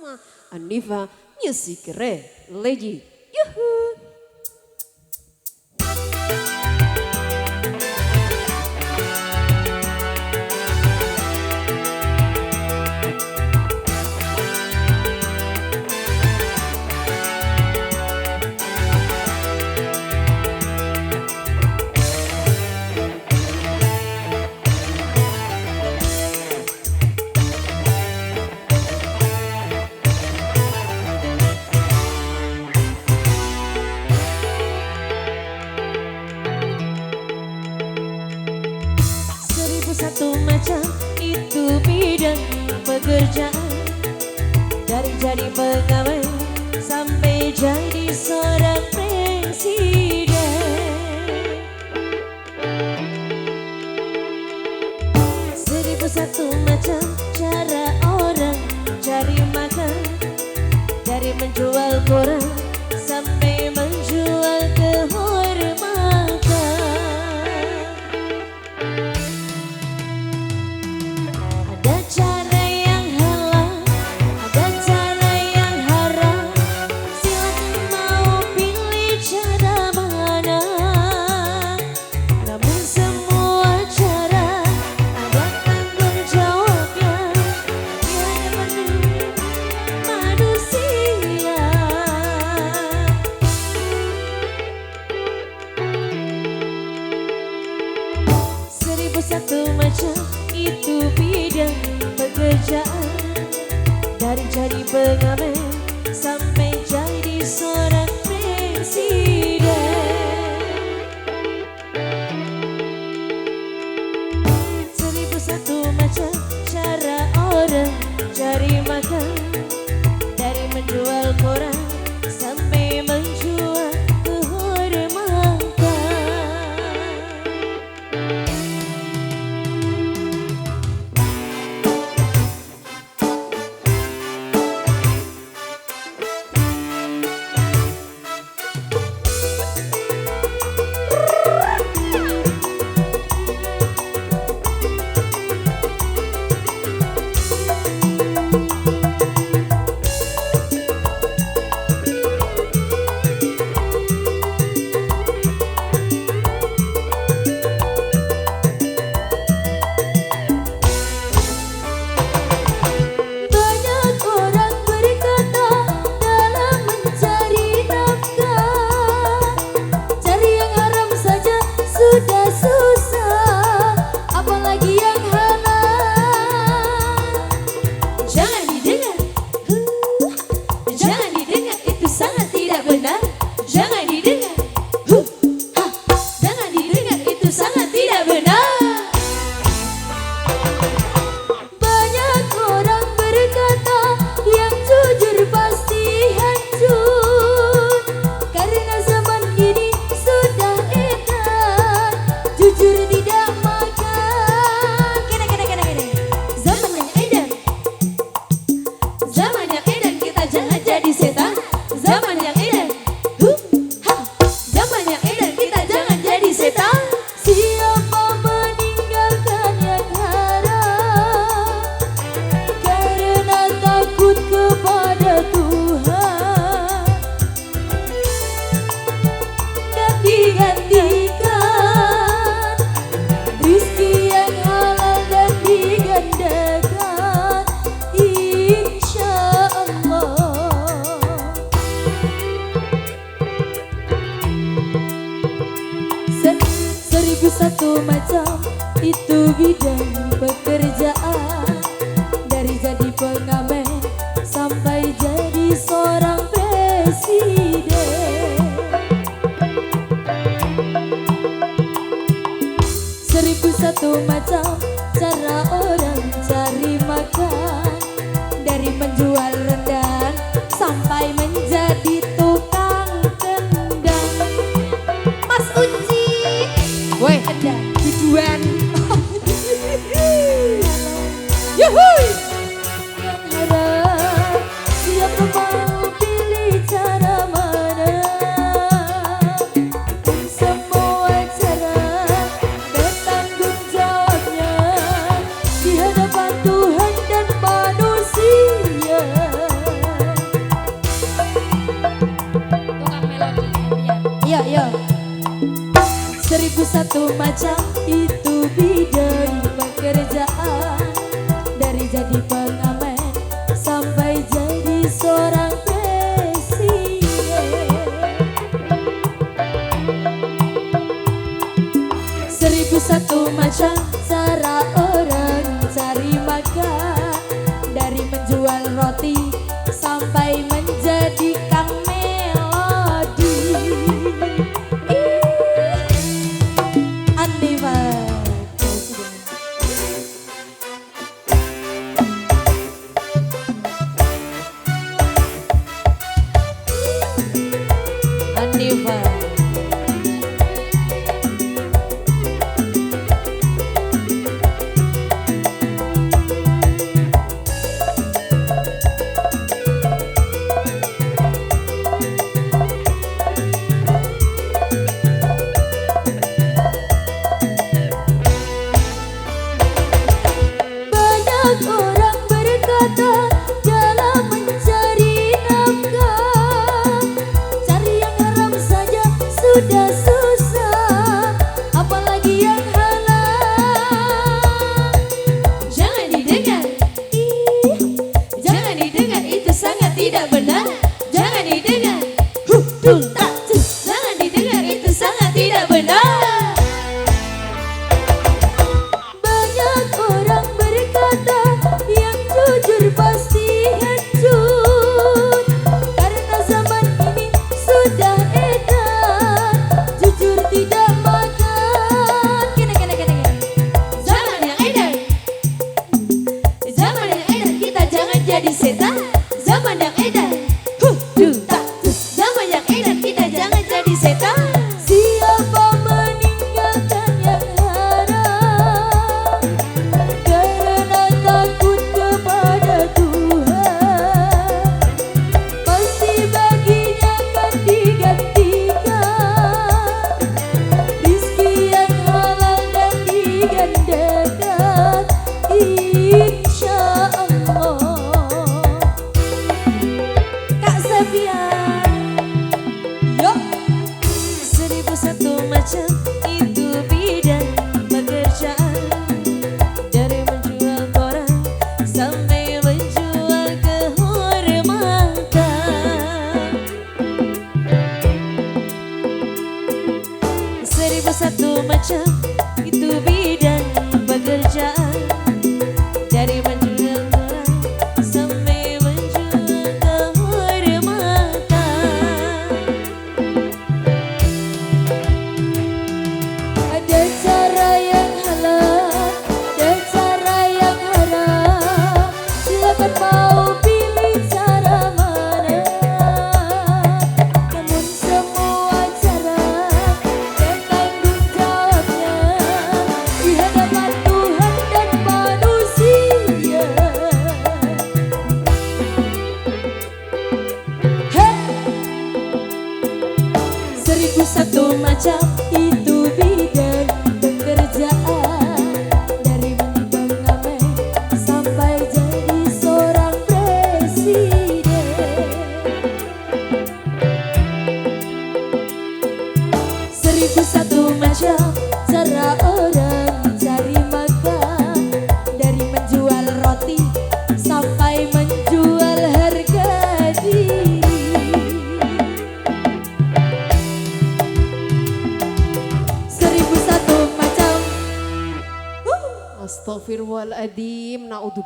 bersama Anifa Music Religi. Yuhu. Satu macam itu bidang pekerjaan, dari jadi pegawai sampai jadi seorang presiden. 1001 macam cara orang cari makan, dari menjual koran sampai menjual kehormatan. Satu macam itu bidang pekerjaan, dari jadi pegawai sampai jadi seorang presiden. 1001 macam cara orang cari makan, dari menjual koran sampai menjual kehormatan. Satu macam itu bidang pekerjaan, dari jadi pengamen sampai jadi seorang presiden. 1001 macam cara orang cari makan, dari menjual rendang sampai menjadi tukang kendang. Mas Uci, woi ada tujuan. Yuhui. Yang harap siapa mau pilih cara mana, semua cara dan tanggung jawabnya di hadapan Tuhan dan manusia. satu macam itu bidang pekerjaan. Dari jadi pengamen sampai jadi seorang presiden. 1001 macam cara orang cari makan. Dari menjual roti sampai menjadi kang melodi. Andi Andiva. Orang berkata dalam mencari nafkah, cari yang haram saja sudah susah, apalagi yang halal. Jangan didengar, jangan didengar, itu sangat tidak benar. Jangan didengar, jangan didengar, itu sangat tidak benar. Pasti hancur karena zaman ini sudah edan jujur tidak makan. Zaman yang edan, zaman yang edan, kita jangan jadi setan. Zaman yang edan, zaman yang edan, kita jangan jadi setan. Siapa meninggalkan yang haram karena takut kepada Tuhan, pasti baginya akan digantikan rizki yang halal dan digandakan, insya Allah. Kak Safian, yuk. 1001 macam itu bidang pekerjaan. Dari menjual koran sampai menjual kehormatan. 1001 macam itu bidang pekerjaan. Dari menjual koran sampai menjual kehormatan. Ada cara yang halal dan cara yang haram. Silakan mau pilih cara mana. Namun semua cara dan tanggung jawabnya di hadapan Tuhan dan manusia. Hey! 1001 macam itu bidang pekerjaan. Dari menjadi pengamen sampai jadi seorang presiden. 1001 macam cara orang cari makan. Dari menjual roti sampai menjual harga diri. 1001 macam. Astagfirullahaladzim, naudzubillah.